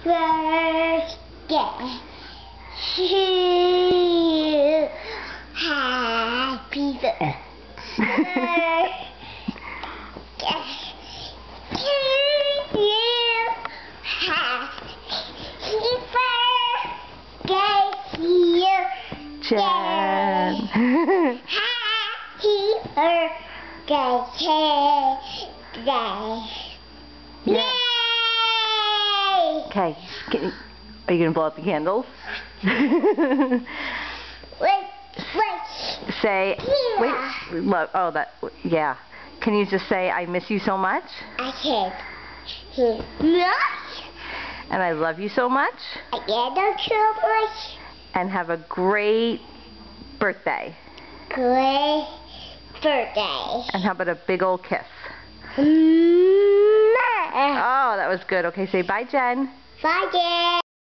birthday to you. Happy birthday to you. Happy birthday to you. Jen. Happy birthday today. Yeah. Yay! Okay. Are you going to blow up the candles? Wait. Say, Yeah. wait, look, oh, yeah. Can you just say, I miss you so much? I said, much. And I love you so much? I love you so much. And have a great birthday. Great birthday. And how about a big old kiss? Mwah. Oh, that was good. Okay, say bye, Jen. Bye, Jen.